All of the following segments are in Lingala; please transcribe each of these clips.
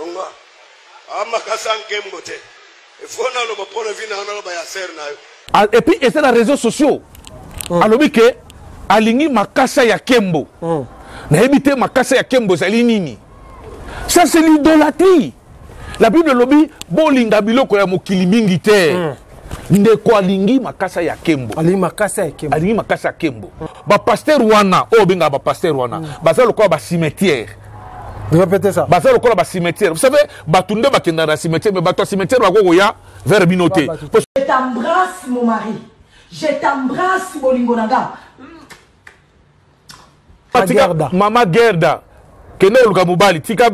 onga amakasa nkembo te efona lo bapona vina na ba ya ser na et puis et c'est les réseaux sociaux alobi ke alingi makasa ya kembo na ebité makasa ya kembo zali nini ça c'est l'idolâtrie. La Bible lobi bolinga biloko ya mokili mingi te ndeko alingi makasa ya kembo alingi makasa ya kembo alingi makasa ya kembo ba pasteur wana o benga ba pasteur wana baza lokola ba cimetière. Répétez ça. Baza lokola ba cimetière. Vous savez batunde bakenda na cimetière mais bato cimetière bako ya vers binoté. Je t'embrasse mon mari. Je t'embrasse bolingo nanga. Mama Gerda kende luka mubali tika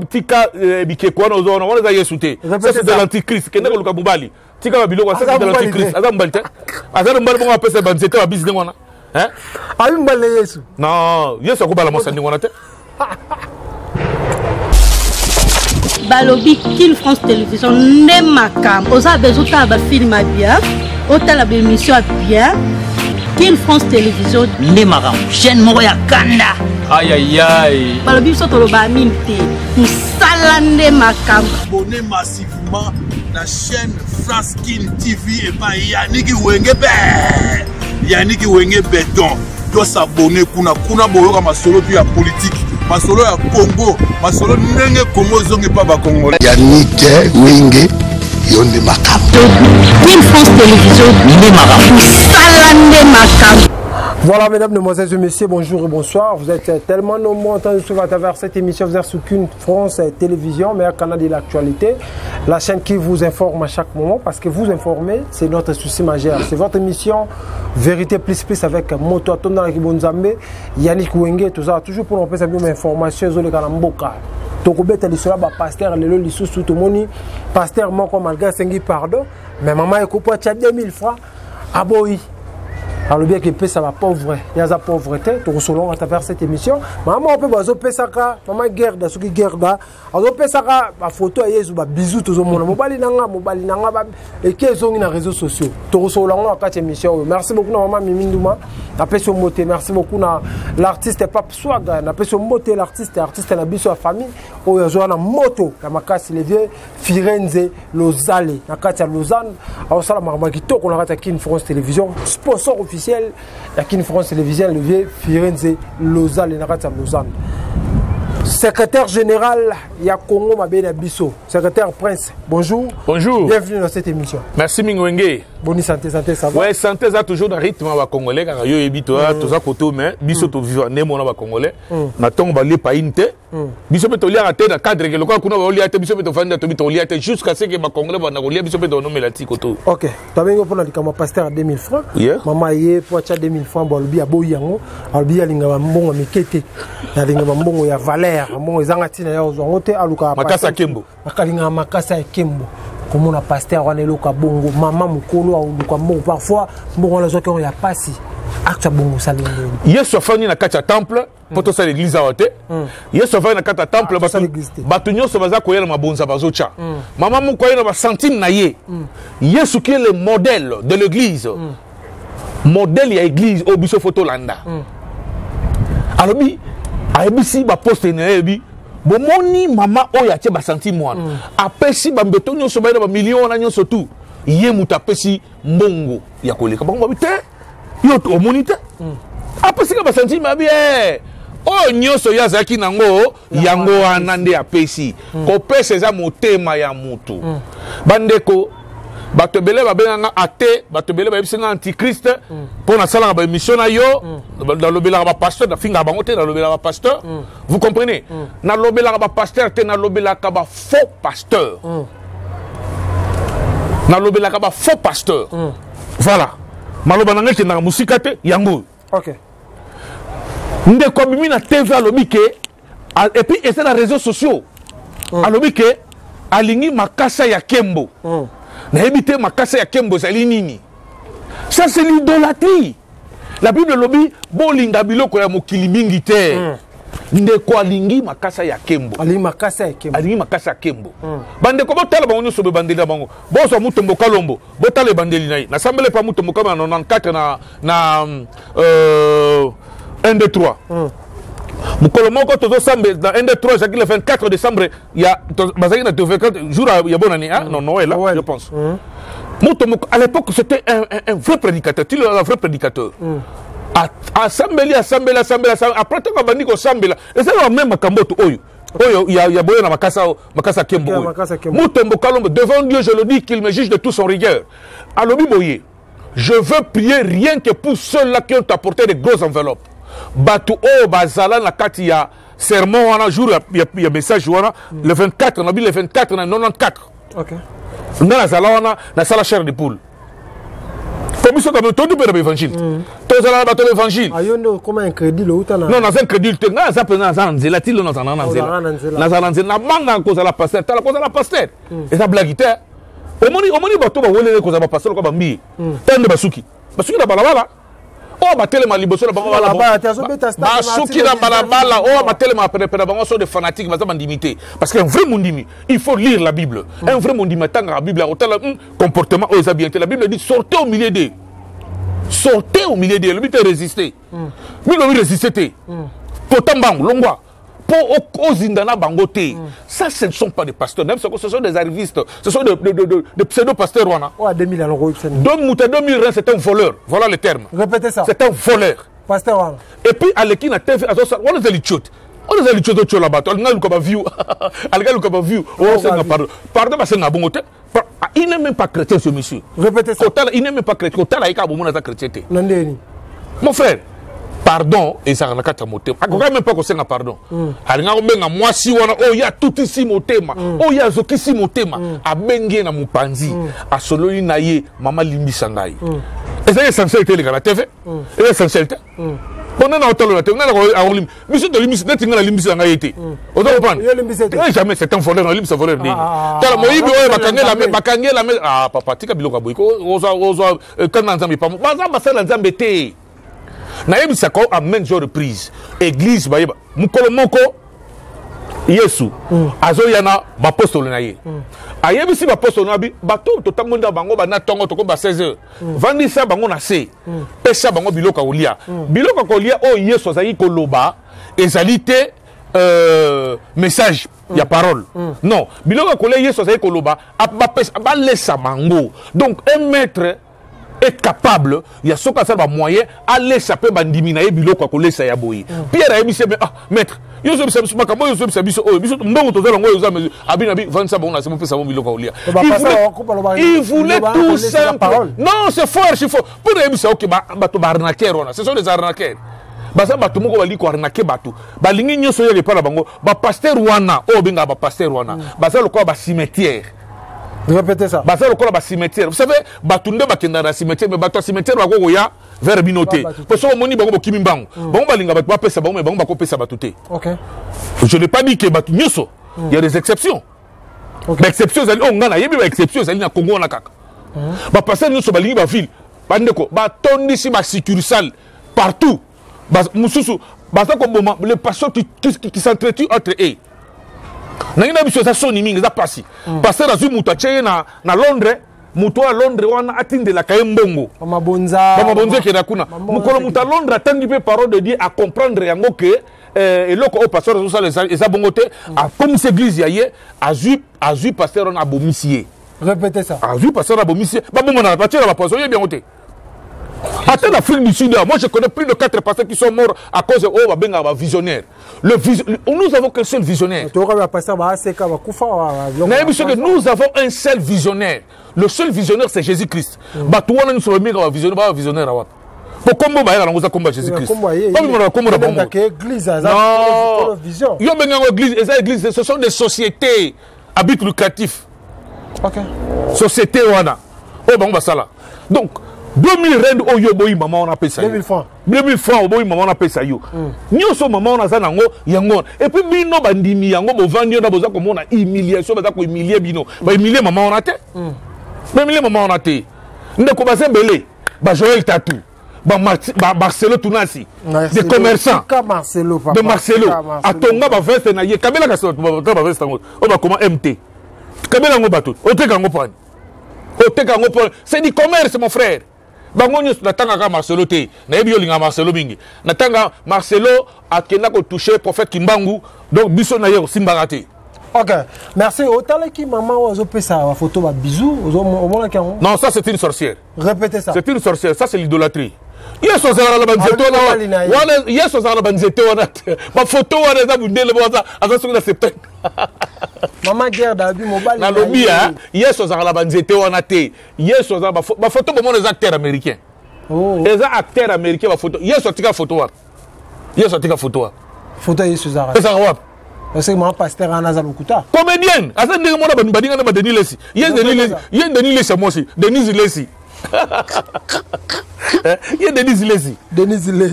bikeko wana ozona wana za Yesu te. Ça c'est de l'antichrist kende luka mubali. Tika ba biloko ça c'est de l'antichrist. Aza mubali te. Aza mbali bongo apesa ba nzete ba business wana. Hein? Ayi mbali Yesu. Non, Yesu akobala mosa ndingo wana te. Balobi Kin France Télévision ne makam. Oza besoin ta film bien. Ota la émission bien. Kin France Télévision ne makam. Jeune moko ya kanda. Aïe aïe aïe. Balobi so toloba minte. Musala ne makam. Abonnez massivement la chaîne France Kin TV et pas Yannick Wengebe. Yannick Wengebe donc doit s'abonner kuna boyoka masolo ya politique. Masolo ya Congo, masolo nenge Congo zonge pa ba Congolais. Yannick Wenge yonde makam. Kin France Télévision ne makam. Salande makam. Voilà, mesdames, mesdemoiselles et messieurs, bonjour et bonsoir. Vous êtes tellement nombreux en suivre à travers cette émission sur Kin France Télévision, meilleur canal de l'actualité. La chaîne qui vous informe à chaque moment, parce que vous informer, c'est notre souci majeur. C'est votre émission Vérité plus avec Moto Atona Kibonzambe, Yannick Wenge, tout ça, toujours pour nous faire des informations sur le Kalamboka. Tokobeta lisola ba pasteur lelo lisusu tout moni pasteur moko malgré sengi pardon mais maman ekopa cha 2000 francs aboyi. Alors bien que ça va pauvre, il y a la pauvreté, tout selon à travers cette émission. Maman on peut bazo pesaka, maman Gerda soki Gerda, azo pesaka ba photo ya Yesu ba bisou tout le monde. Mobali nanga ba et qui sont na réseaux sociaux. Tout selon à cette émission. Merci beaucoup maman Miminduma. Appelé sur moté, merci beaucoup na l'artiste Pape Swag, appelé sur moté l'artiste na biso a famille. O yazo na moto, la makasi les vieux Firenze, Lausanne, na katia Lausanne. Alors ça la maman qui to qu'on a raté Kin France Télévision, sponsor officiel de Kin France Télévision, le vieux Firenze, Lausanne, na katia Lausanne. Secrétaire général ya Congo Mabena Bisso, secrétaire Prince. Bonjour. Bonjour. Bienvenue dans cette émission. Merci Mingwenge. Bonne santé, ça va. Ouais, santé ça toujours dans rythme wa congolais quand yo ebito tout ça koto mais biso to vivre ne mona ba congolais. Na tongo ba le painte. Biso beto lia raté dans cadre que le quoi kuna ba lia te biso beto fanda to bito lia te jusqu'à ce que ba congolais ba na lia biso beto no melati koto. OK. Tabengo pour na likama pasteur à 2000 francs. Maman yé pour acha 2000 francs ba lobi aboyi yango. Albi alinga ba mbongo mikete. Ya linga ba mbongo ya valeur. Mbongo ezanga tina ya ozongo te aluka makasa kembo. Makalinga makasa kembo. Comme on a pasteur on est loka bongo maman mukolo ou luka bongo parfois bongo la zoka on ya pasi acte bongo salingo yesu afani na kati ya temple poto sa l'église awote yesu afani na kati ya temple bato nyonso baza koyela mabonza bazocha maman mukoyela na ba centime na ye yesu qui est le modèle de l'église modèle ya église au biso photo landa alobi ayebisi ba poste na yebi bomoni mama oya tie ba centime wana apesi ba mbeto nyonso ba ba million na nyonso tu ye muta pesi mbongo ya koleka bango babite yo to monite apesi ka ba centime abi o nyonso ya zaki nango yango anande apesi ko pesa za motema ya mutu bandeko bato belé babenganga athée bato belé babisinga antichrist pour na sala ba émission na yo dans lobela ba pasteur na finga bango te na lobela ba pasteur vous comprenez na lobela ba pasteur te na lobela ka ba faux pasteur na lobela ka ba faux pasteur voilà maloba nanga ke na musika te yango OK nde ko bimi na TV alobi ke et puis et c'est les réseaux sociaux alobi ke alingi makasa ya kembo na ebité makasa ya kembo zali nini ça c'est l'idolâtrie. La Bible lobi bolinga biloko ya mokili mingi te ndeko alingi makasa ya kembo alingi makasa ya kembo alingi makasa ya kembo bandeko botala bango nyonso be bandeli na bango boso mutombo kalombo botala bandeli na ye na sambele pa mutombo kama na 94 na 1 2 3 Mukolomoko tozo sambe dans 1 2 3 le 24 décembre il y a bazaki na 24 jours il y a bonne année hein non Noël là je pense. À l'époque c'était un vrai prédicateur, tu es un vrai prédicateur. Assembler après tant que bandi ko sambela et c'est la même makamboto oyo il y a boyo na makasa kembo. Mutombo Kalombo devant Dieu je le dis qu'il me juge de tout son rigueur. Alobi boye. Je veux prier rien que pour ceux-là qui ont apporté des grosses enveloppes. Batu o bazala na kati ya sermon wana jour il y a message wana le 24 on a dit le 24 na 94. OK. Na zala wana na sala chair de poule. Comme ça comme tout de l'évangile. Tout ça là bateau l'évangile. Ayondo comme un crédit le utana. Non, dans un crédit te na ça pena za nzela ti lo na za na nzela na manga ko za la pasteur, ta la ko za la pasteur. Et ça blaguité. Omoni bato ba wolele ko za ba pasteur ko ba mbi. Tande basuki na balabala. Oh batele ma liboso na bango balabala. Basuki na balabala. Oh batele ma pena bango sont des fanatiques baza bandimité parce qu'un vrai mondimi, il faut lire la Bible. Un vrai mondimi tanga la Bible au tel comportement aux habités. La Bible dit sortez au milieu d'eux. Sortez au milieu d'eux. Le but est résister. Mais le résister. Potambang longwa. Pour Ozindana Bangote. Ça, ce ne sont pas des pasteurs. Même ce sont des arrivistes. Ce sont des pseudo-pasteurs. Oh, 2000 euros. Donc, 2000 rand, c'est un voleur. Voilà le terme. Répétez ça. C'est un voleur. Pasteur. Et puis, à l'équipe, on est allé chute. On est allé chute là-bas. On est allé view. On est allé view. Pardon. Pardon, parce que c'est un bon hôtel. Il n'est même pas chrétien, ce monsieur. Répétez ça. Il n'est même pas chrétien. Il n'est pas chrétien. Mon frère. Pardon, et ça n'a pas de moté. Je ne sais même pas que c'est un pardon. Moi, si on a tout ici mon thème, oh, il y a ce qui mon thème, à Bengue na Mupanzi, à Sololi Naye, Maman Limbi Sangai. Et c'est essentialité, les gars, la TV. Et essentialité. On a entendu la TV, on a limbi. Monsieur de limbi, c'est un limbi Sangai été. On doit comprendre. Jamais, c'est un voleur, un limbi, c'est un voleur. Car moi, il y a ah, papa, tu as biloko boyko, quand on a mis pas, naïbisa ko à maintes reprises église bayeba mukolomoko Yesu azoyana bapostole na ye ayebisi bapostole na bi bato totangonda bango bana tongo toko ba 16h vandisa bango na se pesa bango biloko kolia biloko kolia o Yesu azali koloba ezali te message ya parole non biloko kolia Yesu azali koloba ba lesa bango donc un maître est capable, il y a ce qu'on a moyen aller saper bandimina et biloko ko lesa ya boyi. Pierre a émis ah maître, yo so bisa makamo yo so bisa biso oh biso mbongo to zala ngoyo za mais abi vendre ça bon na c'est mon pesa bon biloko olia. Il voulait tout simple. Non, c'est fort, c'est fort. Pour émis ça OK ba to arnaqueur on, ce sont des arnaqueurs. Basa bato moko bali ko arnaquer bato. Ba lingi nyoso yele para bango, ba pasteur wana, o benga ba pasteur wana. Basa lo ko ba cimetière. Répétez ça. Bah ça le corps cimetière. Vous savez, batunde bakenda na cimetière mais bato cimetière ba go ya vers binoté. Parce que moni bango kimimbango. Bango balinga bato ba pesa bango mais bango ba ko pesa batuté. OK. Je n'ai pas dit que batu nyoso. Il y a des exceptions. OK. Exceptions ali on ngana yebi ba exceptions ali na Congo na kaka. Ba passer nyoso balingi ba ville. Bandeko ba tondisi ba succursale partout. Ba mususu ba ça comme les patients qui s'entretuent entre eux. Nangina biso sa soni mingi za pasi passer azu mutu acheye na Londres mutu a Londres wana atinde la kayembongo mabonza ke na kuna mukolo mutu a Londres atandi pe parole de Dieu à comprendre yango que eloko o pasteur zo sala eza bongo te a comme cette église ya ye azu pasteur on abomisie. Répétez ça. Azu pasteur abomisie ba bomo na ba tira ba poisson ye bien oté. Attends l'Afrique du Sud, moi je connais plus de 4 pasteurs qui sont morts à cause de visionnaire. Nous avons qu'un seul visionnaire. Nous avons un seul visionnaire. Le seul visionnaire c'est Jésus-Christ. Nous sommes visionnaire. Pourquoi nous avons Jésus-Christ? Non, ce sont des sociétés à but lucratif. Société wana. Donc 2000 rand oyo boyi maman on appelle ça 2000 francs 2000 francs boyi maman on appelle ça yo nyoso maman on a ça nango yango et puis bino bandimi yango bo vandi na boza ko mona humiliation baza ko humilier bino ba humilier maman on a te ba humilier maman on a te ndeko ba sembele ba Joël Tatou ba Marcelo Tunasi des commerçants de Marcelo atonga ba veste na ye kabela ka so ba veste ngo o ba comment MT kabela ngo bato o te kango pani c'est du commerce mon frère. bango nyonso natangaka Marcelo te nayebi yo linga Marcelo mingi natanga Marcelo akenda ko toucher prophète Kimbangu donc biso na ye osimbaka te. Ok, merci. Autant qui maman ozo pesa la photo ba bisou, non, ça c'est une sorcière. Répétez ça. C'est une sorcière, ça c'est l'idolâtrie. Yes ozala la banzeto wana yes ozala la banzeto wana ba photo wana za bundele boza azaso na septembre. Maman guerre d'abus mobile. Na lobby hein, yes ozala la banzeto wana te. Yes ozala ba photo ba mon acteurs américains. Oh. Les acteurs américains ba photo. Yes otika photo wa. Yes otika photo wa. Photo yes ozala. Ça wa. Parce que mon pasteur Anaza Lokuta. Comédienne, asa ndenge mona badinga na Denis Lesi. Yes Denis Lesi moi aussi, Denis Lesi. Il y a Denis Lesi.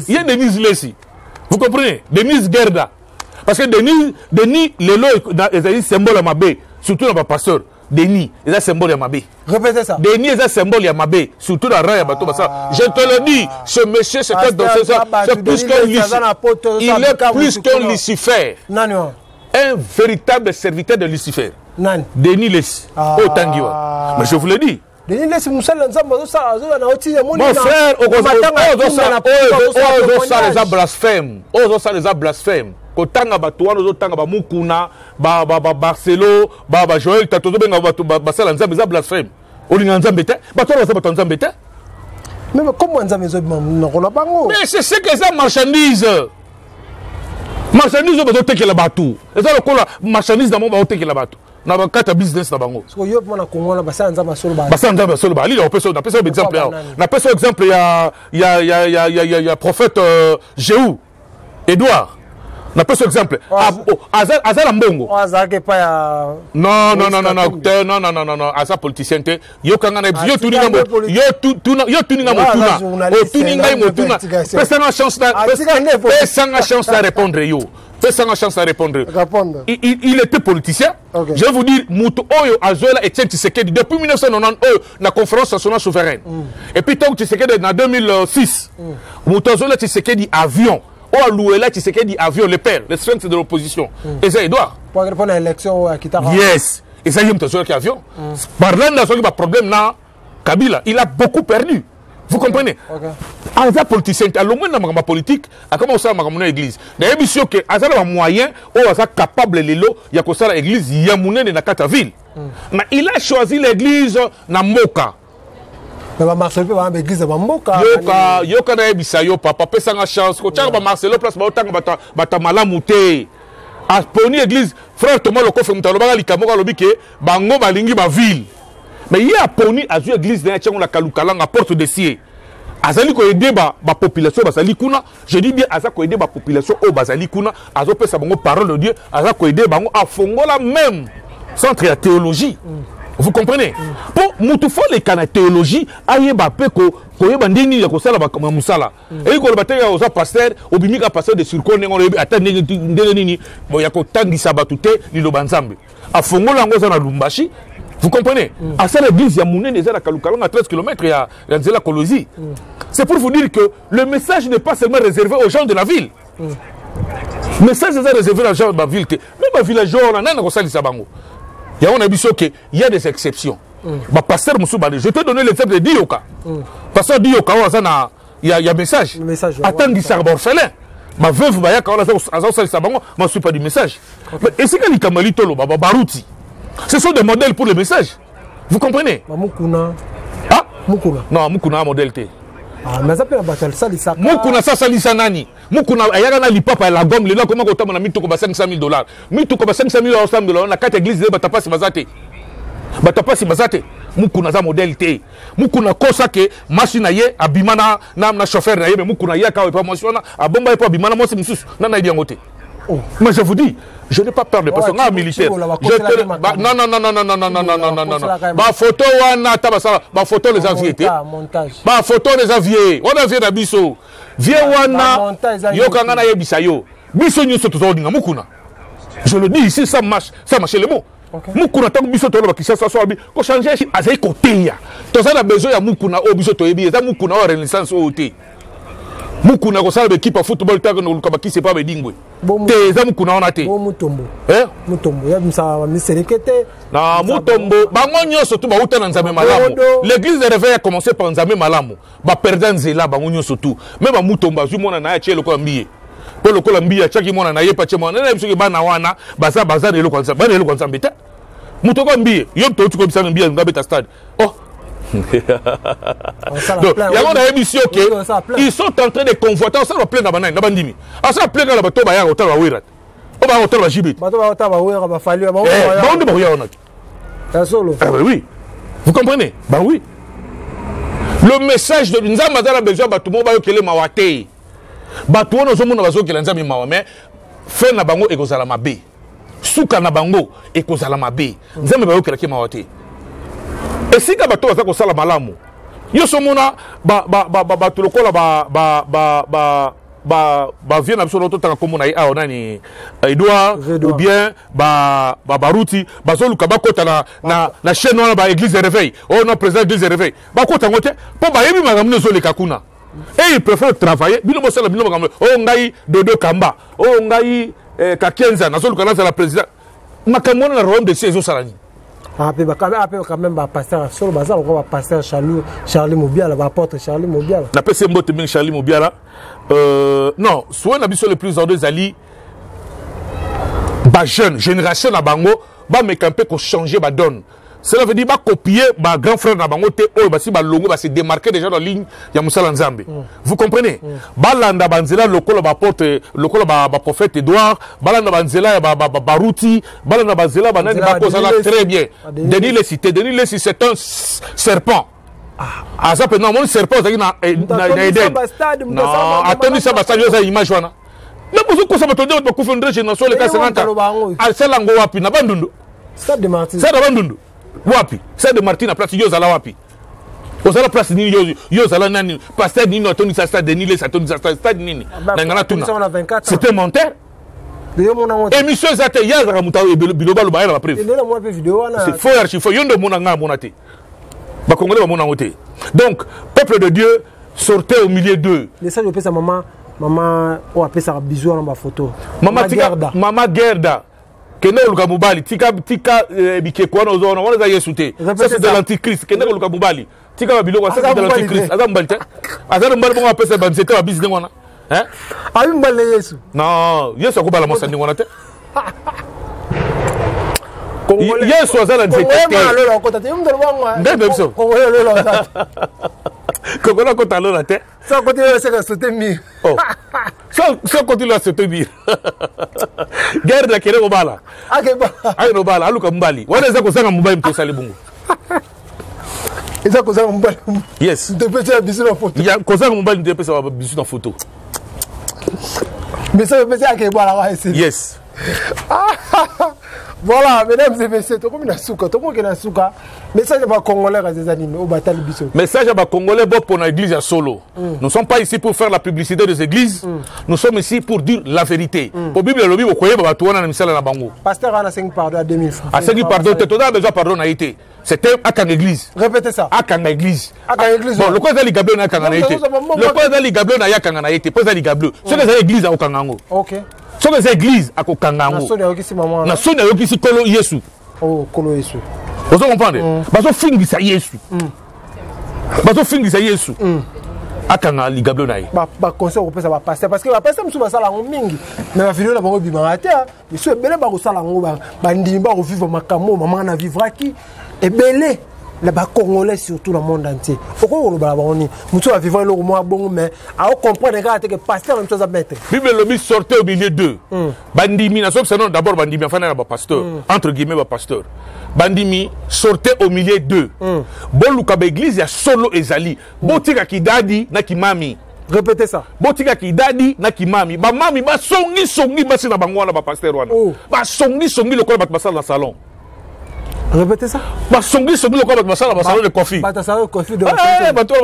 Il y a Denis Lesi. Vous comprenez? Denis Gerda. Parce que Denis Lelo est un symbole à Mabé, surtout dans le pasteur. Denis est un symbole à Mabé. Répétez ça. Denis est un symbole à Mabé, surtout dans le rang à Bateau. Je te le dis, ce monsieur, c'est plus qu'un Lucifer. Il est plus qu'un Lucifer. Un véritable serviteur de Lucifer. Denis Lesi. Oh, Tangiwa. Mais je vous le dis. Mon frère, les blasphème. Les blasphème. Kotanga batuano zotanga ba mukuna ba Barcelo ba Joël tatozo benga ba sala nzambe za blasphème. Olinga nzambe te. Batoro za bato nzambe te. Mais comment nzambe zo na bango? Mais c'est ce que ça marchandise. Marchandise ba zotekela batu. Eza lokola marchandise dans mon ba zotekela batu. Na ba kata business na bango. Parce que yo mona Congo na basa nzamba solo ba. Basa nzamba solo ba. Ali na peso exemple là. Na peso exemple ya prophète Jéhu Édouard. Na peso exemple. Azala mbongo. Azake pa ya. Non. Asa politicien te. Yo kanga na yo tuninga motuna. O tuninga motuna. Pesa chance à répondre yo. Fais-moi chance à répondre. Il était politicien. Okay. Je vais vous dire, Moutou Oyo Azola Etienne Tshisekedi depuis 1990 la conférence nationale souveraine. Et puis tant que Tshisekedi en 2006, Moutou Azola Tshisekedi avion. Oh Louela Tshisekedi avion le père, le strength de l'opposition. Et ça Edouard. Pour répondre à l'élection à Kitara. Yes. Et ça y est Moutou Azola qui avion. Parlant de ce problème là, Kabila, il a beaucoup perdu. Vous comprenez? En tant que politicien, à l'au moins dans ma politique, à comment ça m'a ramené à l'église. D'ailleurs, monsieur, que à ça un moyen, où à ça capable les lots, il y a que ça l'église, il y a mon de la ville. Mais il a choisi l'église na Moka. Mais Marcelo peut avoir l'église na Moka. Yoka na ebisa yo papa, pesa nga chance. Ko tchanga Marcelo place ba otanga bata malamuté. A poni église, frère Thomas le kofe mutalo ba likamoka lobike, bango balingi ba ville. Mais il y a poni à l'église de la Kalukalanga porte de Sié. Azali ko aider ba population bazali kuna, je dis bien aza ko aider ba population au bazali kuna, azo pesa bango parole de Dieu, aza ko aider bango a fongola même centre de théologie. Vous comprenez? Pour mutufa les kana théologie, ayeba pe ko yeba ndini ya ko sala ba musala. Et ko ba tenga oza pasteur, obimika pasteur de surcone ngolo atande nini, bo ya ko tangisa batute lilo banzambe. A fongola ngo za na Lumbashi. Vous comprenez? À cette église, il y a Mounen à Kalukalanga, à 13 km, il y a Nzela Kolosi. C'est pour vous dire que le message n'est pas seulement réservé aux gens de la ville. Le message est réservé aux gens de la ville. Même les villageois, on a un sabango. Il y a un abisso qu'il y a des exceptions. Pasteur Moussoubali, je te donne l'exemple de Dioka. Pasteur Dioka, il y a un message. Attends, il s'est orphelin. Ma veuve, je ne suis pas du message. Et c'est quand il Kamali Tolo, Barouti. Ce sont des modèles pour le message. Vous comprenez? Mukuna. Ah? Mukuna. Non, Mukuna modèle T. Ah, mais ça peut être ça, ça. Mukuna ça salisa nani? Mukuna ayana li papa la gomme le là comment ko tama na mituko ba $500,000. Mituko ba $500,000 na carte église ba tapasi bazate. Ba tapasi bazate. Mukuna za modèle T. Mukuna kosa ke machine ye abimana na chauffeur na ye mais Mukuna ya ka pas mentiona abomba pas abimana moi c'est mususu na na idiangote. Mais je vous dis, je n'ai pas peur de personne militaire. Non. Ma photo wana tabasala, ma photo les aviers. Ma photo les aviers. On a vu na biso. Vie wana yo kangana yebisa yo. Biso nyoso tozodinga mukuna. Je le dis ici, ça marche les mots. Mukuna tant biso to ba kisasa so bi ko changer azai côté ya. Tozana besoin ya mukuna o biso to yebi, za mukuna o renaissance o té. mukuna ko sala équipe de football ta ko luka bakise pa be dingwe te za mukuna ona te mutombo mutombo ya msa miserekete na mutombo bango nyoso tu ba uta na nzambe malamu l'église de réveil a commencé par nzambe malamu ba perdre nzela bango nyoso tu même ba mutombo azu mona na ya chelo ko mbiye po lokola mbiya chaki mona na ye pa chemo na biso ke bana wana baza de lokwanza bana lokwanza mbeta mutoko mbiye yo to tu ko bisanga mbiya ngabeta stade oh donc il y a une émission qui ils sont en train de convoiter ça va plein d'abandon na bandimi ça plein dans la bateau ba ya hotel ba wira o ba hotel ba jibit bateau ba hotel ba wira ba fali ba on ne ba ya on solo oui vous comprenez bah oui le message de nzamba za la besoin ba tout mo ba yo kele mawate ba tout no zo mona ba zo kele nzambi mawa mais fait na bango ekozala mabe suka na bango ekozala mabe nzambe ba yo kele ke mawate. Et si tu as un sala malamu, yo somona ba tulokola ba vient absolument tant comme on a onani Edouard ou bien baruti bazoluka bakota na chaîne wana ba église de réveil oh non président d'église de réveil bakota ngote po ba yebi magamno zoleka kuna et il préfère travailler bino bosala bino magamno oh ngai dodo kamba oh ngai kakenza nazoluka na la président makamona na royaume de ces salani. Quand même pasteur solo bazar ko pasteur Charlie Mobiala ba apôtre Charlie Mobiala na pese mbote bien Charlie Mobiala non soit na biso le plus en deux ali ba jeune génération na bango ba me camper ko changer ba donne cela veut dire ba copier ba grand frère na bango te o ba si ba longo ba se démarquer déjà dans la ligne ya Musala Nzambe vous comprenez ba landa banzela lokola ba porte lokola ba prophète Edouard ba landa banzela ba ruti ba landa banzela ba nani ba cause là très bien Denis le cité c'est un serpent ah ça peut non mon serpent ça na Eden non attendez ça ba stade ça image wana na bozo ko ça ba tonde ba kufundre génération le cas 50 al selango wapi na bandundu stade de Martin ça na bandundu wapi c'est de Martina place yo zala wapi ozala place nini yo zala nani pasteur nini atoni sa stade Denis les atoni sa stade nini ngana tuna c'était monteur émission zate ya za mutaw biloba lo ba la preuve c'est faux archive yo ndo mona nga mona te ba congolais ba mona ngote donc peuple de Dieu sortez au milieu d'eux les ça je peux sa maman o appeler ça bisou na ba photo maman Gerda Kende luka mubali tika bike kwana ozona wana za Yesu te ça c'est de l'antichrist kende luka mubali tika ba biloko ça c'est de l'antichrist azam balite azam mbali bongo apesa ba nzete ba business wana hein ayi mbali Yesu non Yesu akubala mosa ndi wana te Yesu azala nzete te Kongola kota lola te ça continue à se soutenir oh ça continue à se soutenir guerre de kere obala ay no bala aluka mbali wana za kozanga mubali mtosali bungu eza kozanga mbali yes de petit bisu na photo ya kozanga mbali de pesa bisu na photo mais ça peut être bala wa essayer yes voilà mesdames et messieurs to comme na suka to ko na suka message ba congolais razezanini au batali biso message ba congolais bon pour l'église à solo nous sommes pas ici pour faire la publicité des églises nous sommes ici pour dire la vérité pour bible lobi ko yeba ba tuona na misala na bango pasteur ana 5 pardon à 2000 francs à 5 pardon te toda besoin pardon na été c'était à kan église répétez ça à kan église bon le quoi za ligablo na kan na été le quoi za ligablo na ya kan na été pas za ligablo ce que za église au kangango OK ce que za église à ko kangango na sona yoki si kolo Yesu oh kolo Yesu vous comprenez bazo fingisa Yesu bazo fingisa Yesu akanga ligablo naye ba conseil ko pesa ba pasteur parce que ba pasteur musu basala ngo mingi mais ba vidéo na bango bimanga te biso ebele ba ko sala ngo ba ndimi ba ko vivre makamo maman na vivraki ebele la ba congolais surtout dans le monde entier pourquoi on ba boni musu va vivre le mo bongo mais à comprendre que pasteur même chose à mettre bible lobi sortez au milieu d'eux bandimi na c'est non d'abord bandimi enfin na ba pasteur entre guillemets ba pasteur bandimi sortez au milieu d'eux boluka ba église ya solo ezali botika kidadi na kimami répétez ça botika kidadi na kimami ba mami ba songi basi na bango na ba pasteur wana ba songi le ko ba basala na salon. Répétez ça. Bah songi le quoi bah salon de coiffure. Bah salon de coiffure de. Eh bah toi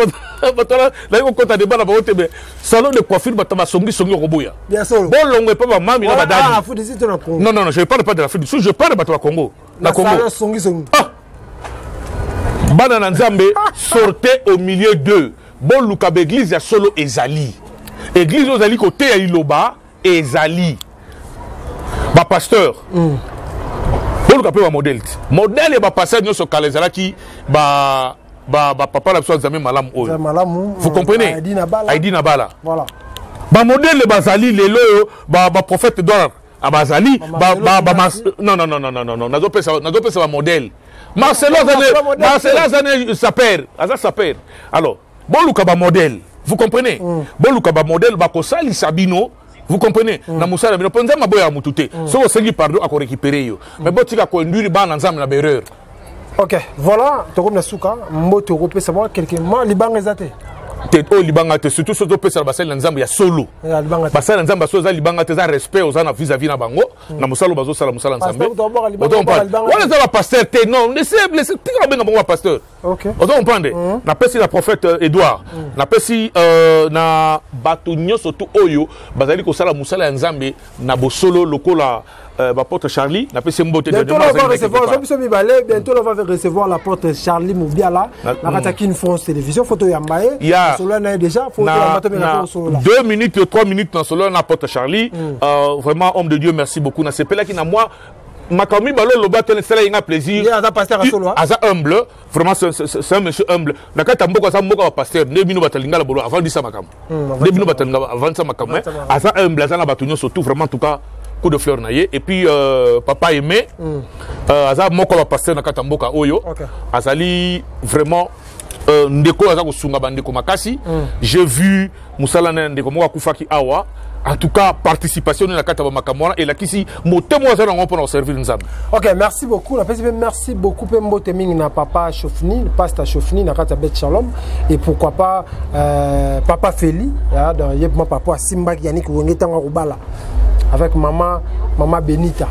là on compte à débat là bah mais salon de coiffure bah songi roboya. Bien sûr. Bon longue pas ma maman là dadi. Ah, faut dire tu na Congo. Non, je parle pas de l'Afrique du Sud, je parle de toi Congo. La Congo. Salon songi. Ah. Bana Nzambe sortez au milieu d'eux. Bon luka église ya solo ezali. église ozali côté ya liloba ezali ba pasteur boluka pe ba modèle ya ba pasteur nyonso kala ezalaki ba papa la biso nzambe malamu oyo vous comprenez Aïdi Nabala voilà ba modèle bazali lelo ba prophète Edouard abazali non nazo pesa ba modèle Marcelo Zane saper alors boluka ba modèle vous comprenez boluka ba modèle ba kosali sabino vous comprenez na musala bino ponza maboya mutute so osengi pardon ako récupérer yo mais botika ko induire ba na nzambe na berreur. Ok, voilà, tu as souka, moto européen, savoir quelqu'un, moi, Liban ezate. Au Liban, surtout sur le pays, il y a solo. Parce que Nzamba soza Liban a respect aux gens vis-à-vis na bango. Na musalo bazo sala musala Nzambe. On les a pasteur non, laissez bien bon pasteur. OK. On comprendre. Na pesi la prophète Edouard. Na pesi na batunyo surtout oyo bazali ko sala musala Nzambe na bosolo lokola porte Charlie, n'a pas de beauté de bientôt on va recevoir la porte Charlie Moubiala, la Ratakine France Télévision, photo Yambaye. Il y a déjà 2 minutes, 3 minutes dans solo la porte Charlie. Vraiment homme de Dieu, merci beaucoup. Na sepela qui na moi Makami balo loba tone sala inga plaisir. Il y a un pasteur à solo. Aza humble, vraiment c'est un monsieur humble. Na kata mboko sa mboko pasteur, ne bino batalinga la bolo avant di sa makam. Ne bino batalinga avant sa makam. Aza humble, aza na batunyo surtout vraiment en tout cas coup de fleur naïe et puis papa aimé aza moko ba pasteur na katamboka oyo azali vraiment ndeko aza ko sunga bandeko makasi j'ai vu musala na ndeko moko kufaki awa en tout cas participation na kataba makamwana et la kisi motemo aza na pour servir nzambe. OK, merci beaucoup. Merci beaucoup Pembo Teming na papa Chofni, pasteur Chofni na kata Bet Shalom et pourquoi pas papa Feli dans yebma papa Simba Yannick Wongeta Ngobala avec maman Benita,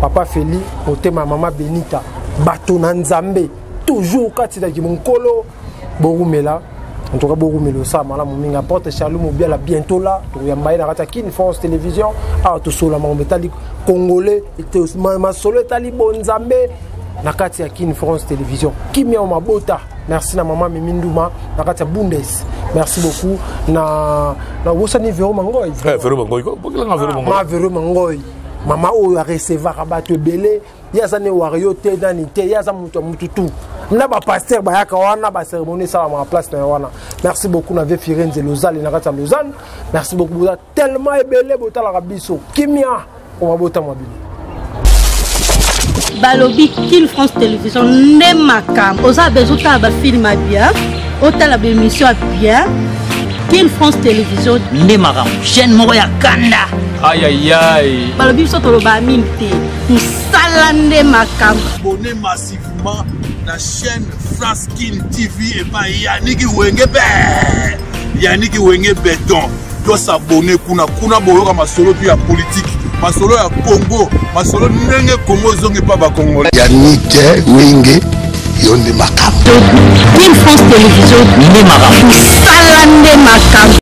papa Feli, côté ma maman Benita, bateau Nzambe, toujours quand il a dit mon colo, Borumela, en tout cas Borumelo, ça, madame Minga porte Charlou Moubiala bientôt là, tu y a Maïna Ratakine, France Télévision, ah, tout ça, la maman métallique congolais, et ma solo talibo Nzambe, Nakati Akine France Télévision, Kimi Omabota, merci na maman Mimindouma, Nakati Bundes, merci beaucoup, na Wosani Vero Mangoy. Vero Mangoy, Vero Mangoy, maman ou a recevoir abattre belé, yazane wario te dani te, yazamuto mututu. Na ba pasteur ba yaka wana ba cérémonie ça ma place na wana. Merci beaucoup na Firenze Lausanne na Nakati Lausanne. Merci beaucoup, vous êtes tellement belé bota la rabiso. Kimia Omabota mobile. Balobi Kin France Télévision ne makam oza bezuta ba film bien otala ba émission bien Kin France Télévision ne makam chaîne moko ya kanda aïe aïe aïe balobi so to ba minte musala ne makam abonnez massivement la chaîne France Kin TV et pas Yannick Wenge Béton doit s'abonner kuna boyoka masolo puis ya politique masolo ya Congo masolo ndenge Congo zongi pa ba Congolais Yannick Wenge yonde makam Kin France Télévision ne makam